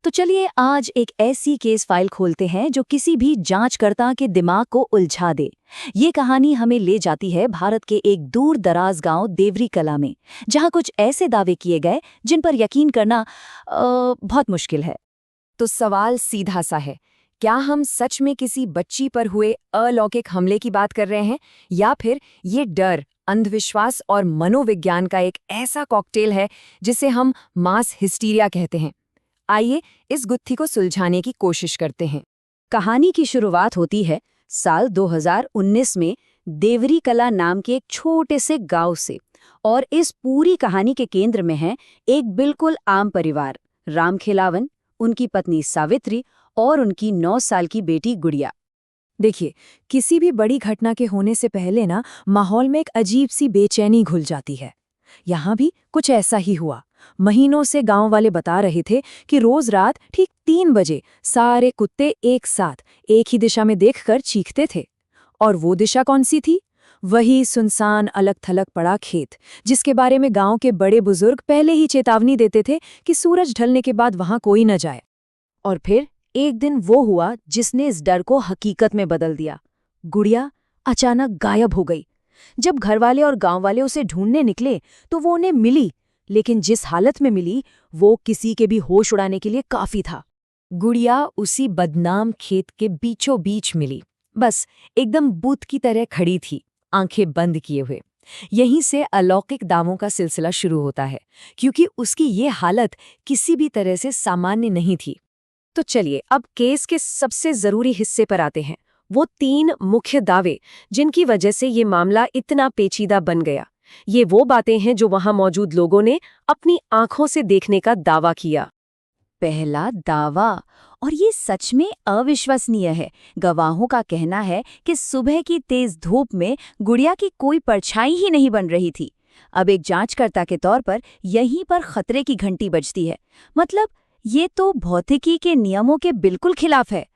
तो चलिए आज एक ऐसी केस फाइल खोलते हैं जो किसी भी जांचकर्ता के दिमाग को उलझा दे। ये कहानी हमें ले जाती है भारत के एक दूर दराज गांव देवरी कला में, जहां कुछ ऐसे दावे किए गए जिन पर यकीन करना बहुत मुश्किल है। तो सवाल सीधा सा है, क्या हम सच में किसी बच्ची पर हुए अलौकिक हमले की बात कर रहे हैं, या फिर ये डर, अंधविश्वास और मनोविज्ञान का एक ऐसा कॉकटेल है जिसे हम मास हिस्टीरिया कहते हैं। आइए इस गुत्थी को सुलझाने की कोशिश करते हैं। कहानी की शुरुआत होती है साल 2019 में देवरी कला नाम के एक छोटे से गांव से, और इस पूरी कहानी के केंद्र में है एक बिल्कुल आम परिवार, राम खिलावन, उनकी पत्नी सावित्री और उनकी 9 साल की बेटी गुड़िया। देखिए, किसी भी बड़ी घटना के होने से पहले ना माहौल में एक अजीब सी बेचैनी घुल जाती है। यहाँ भी कुछ ऐसा ही हुआ। महीनों से गांव वाले बता रहे थे कि रोज रात ठीक 3 बजे सारे कुत्ते एक साथ एक ही दिशा में देखकर चीखते थे। और वो दिशा कौन सी थी? वही सुनसान अलग थलग पड़ा खेत, जिसके बारे में गांव के बड़े बुजुर्ग पहले ही चेतावनी देते थे कि सूरज ढलने के बाद वहां कोई न जाए। और फिर एक दिन वो हुआ जिसने इस डर को हकीकत में बदल दिया। गुड़िया अचानक गायब हो गई। जब घरवाले और गांव वाले उसे ढूंढने निकले तो वो उन्हें मिली, लेकिन जिस हालत में मिली वो किसी के भी होश उड़ाने के लिए काफी था। गुड़िया उसी बदनाम खेत के बीचों बीच मिली, बस एकदम बूथ की तरह खड़ी थी, आंखें बंद किए हुए। यहीं से अलौकिक दावों का सिलसिला शुरू होता है, क्योंकि उसकी ये हालत किसी भी तरह से सामान्य नहीं थी। तो चलिए अब केस के सबसे जरूरी हिस्से पर आते हैं, वो 3 मुख्य दावे जिनकी वजह से ये मामला इतना पेचीदा बन गया। ये वो बातें हैं जो वहां मौजूद लोगों ने अपनी आंखों से देखने का दावा किया। पहला दावा, और ये सच में अविश्वसनीय है। गवाहों का कहना है कि सुबह की तेज धूप में गुड़िया की कोई परछाई ही नहीं बन रही थी। अब एक जांचकर्ता के तौर पर यहीं पर खतरे की घंटी बजती है। मतलब ये तो भौतिकी के नियमों के बिल्कुल खिलाफ है।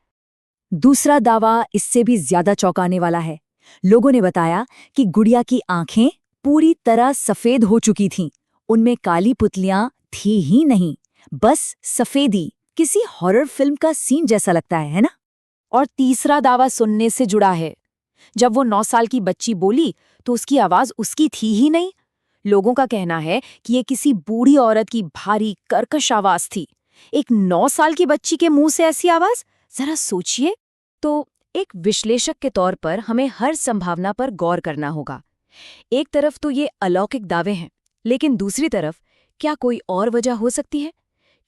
दूसरा दावा इससे भी ज्यादा चौंकाने वाला है। लोगों ने बताया कि गुड़िया की आंखें पूरी तरह सफेद हो चुकी थीं। उनमें काली पुतलियां थी ही नहीं, बस सफेदी। किसी हॉरर फिल्म का सीन जैसा लगता है ना? और तीसरा दावा सुनने से जुड़ा है। जब वो 9 साल की बच्ची बोली तो उसकी आवाज उसकी थी ही नहीं। लोगों का कहना है कि ये किसी बूढ़ी औरत की भारी कर्कश आवाज थी। एक 9 साल की बच्ची के मुंह से ऐसी आवाज, जरा सोचिए। तो एक विश्लेषक के तौर पर हमें हर संभावना पर गौर करना होगा। एक तरफ तो ये अलौकिक दावे हैं, लेकिन दूसरी तरफ क्या कोई और वजह हो सकती है?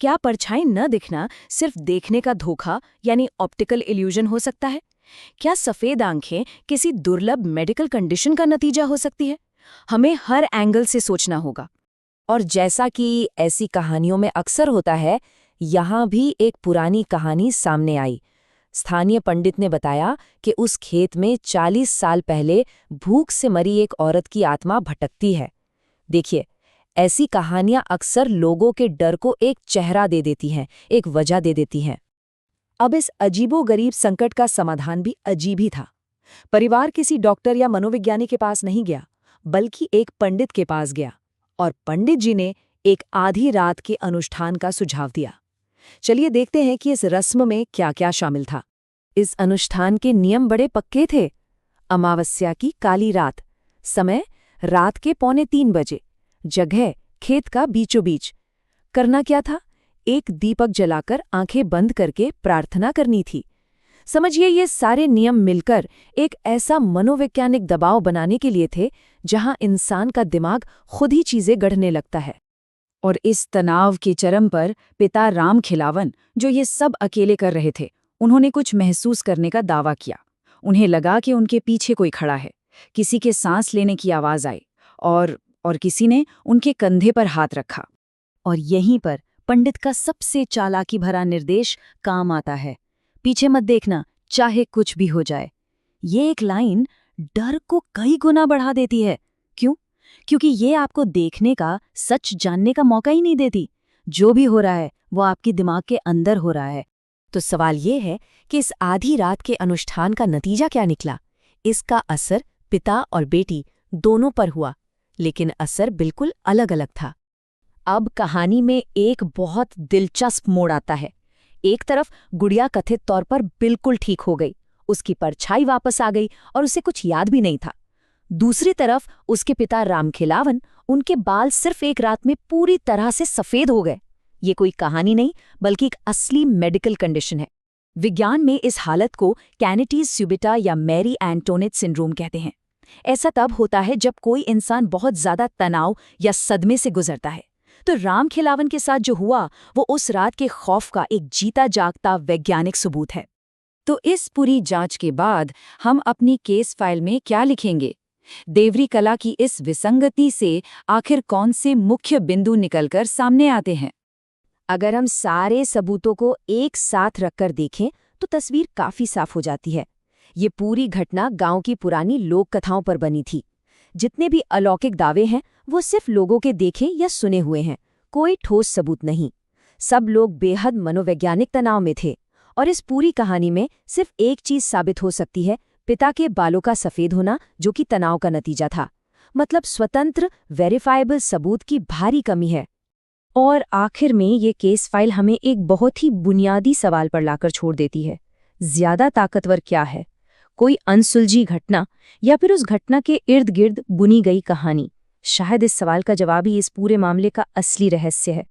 क्या परछाई न दिखना सिर्फ देखने का धोखा यानी ऑप्टिकल इल्यूजन हो सकता है? क्या सफेद आंखें किसी दुर्लभ मेडिकल कंडीशन का नतीजा हो सकती है? हमें हर एंगल से सोचना होगा। और जैसा कि ऐसी कहानियों में अक्सर होता है, यहाँ भी एक पुरानी कहानी सामने आई। स्थानीय पंडित ने बताया कि उस खेत में 40 साल पहले भूख से मरी एक औरत की आत्मा भटकती है। देखिए, ऐसी कहानियां अक्सर लोगों के डर को एक चेहरा दे देती हैं, एक वजह दे देती हैं। अब इस अजीबोगरीब संकट का समाधान भी अजीब ही था। परिवार किसी डॉक्टर या मनोविज्ञानी के पास नहीं गया, बल्कि एक पंडित के पास गया, और पंडित जी ने एक आधी रात के अनुष्ठान का सुझाव दिया। चलिए देखते हैं कि इस रस्म में क्या-क्या शामिल था। इस अनुष्ठान के नियम बड़े पक्के थे। अमावस्या की काली रात, समय रात के 2:45 बजे, जगह खेत का बीचों बीच। करना क्या था? एक दीपक जलाकर आंखें बंद करके प्रार्थना करनी थी। समझिए, ये सारे नियम मिलकर एक ऐसा मनोवैज्ञानिक दबाव बनाने के लिए थे जहां इंसान का दिमाग खुद ही चीजें गढ़ने लगता है। और इस तनाव के चरम पर पिता राम खिलावन, जो ये सब अकेले कर रहे थे, उन्होंने कुछ महसूस करने का दावा किया। उन्हें लगा कि उनके पीछे कोई खड़ा है। किसी के सांस लेने की आवाज आई, और किसी ने उनके कंधे पर हाथ रखा। और यहीं पर पंडित का सबसे चालाकी भरा निर्देश काम आता है। पीछे मत देखना, चाहे कुछ भी हो जाए। ये एक लाइन डर को कई गुना बढ़ा देती है। क्यों? क्योंकि ये आपको देखने का, सच जानने का मौका ही नहीं देती। जो भी हो रहा है वो आपके दिमाग के अंदर हो रहा है। तो सवाल ये है कि इस आधी रात के अनुष्ठान का नतीजा क्या निकला? इसका असर पिता और बेटी दोनों पर हुआ, लेकिन असर बिल्कुल अलग अलग था। अब कहानी में एक बहुत दिलचस्प मोड़ आता है। एक तरफ गुड़िया कथित तौर पर बिल्कुल ठीक हो गई, उसकी परछाई वापस आ गई और उसे कुछ याद भी नहीं था। दूसरी तरफ उसके पिता रामखिलावन, उनके बाल सिर्फ एक रात में पूरी तरह से सफेद हो गए। ये कोई कहानी नहीं, बल्कि एक असली मेडिकल कंडीशन है। विज्ञान में इस हालत को कैनिटीज सुबिटा या मैरी एंटोनेट सिंड्रोम कहते हैं। ऐसा तब होता है जब कोई इंसान बहुत ज्यादा तनाव या सदमे से गुजरता है। तो रामखिलावन के साथ जो हुआ वो उस रात के खौफ का एक जीता जागता वैज्ञानिक सबूत है। तो इस पूरी जांच के बाद हम अपनी केस फाइल में क्या लिखेंगे? देवरी कला की इस विसंगति से आखिर कौन से मुख्य बिंदु निकलकर सामने आते हैं? अगर हम सारे सबूतों को एक साथ रखकर देखें तो तस्वीर काफी साफ हो जाती है। ये पूरी घटना गांव की पुरानी लोक कथाओं पर बनी थी। जितने भी अलौकिक दावे हैं वो सिर्फ लोगों के देखे या सुने हुए हैं, कोई ठोस सबूत नहीं। सब लोग बेहद मनोवैज्ञानिक तनाव में थे और इस पूरी कहानी में सिर्फ एक चीज साबित हो सकती है, पिता के बालों का सफेद होना, जो कि तनाव का नतीजा था। मतलब स्वतंत्र वेरीफाइबल सबूत की भारी कमी है। और आखिर में ये केस फाइल हमें एक बहुत ही बुनियादी सवाल पर लाकर छोड़ देती है। ज्यादा ताकतवर क्या है, कोई अनसुलझी घटना या फिर उस घटना के इर्द गिर्द बुनी गई कहानी? शायद इस सवाल का जवाब ही इस पूरे मामले का असली रहस्य है।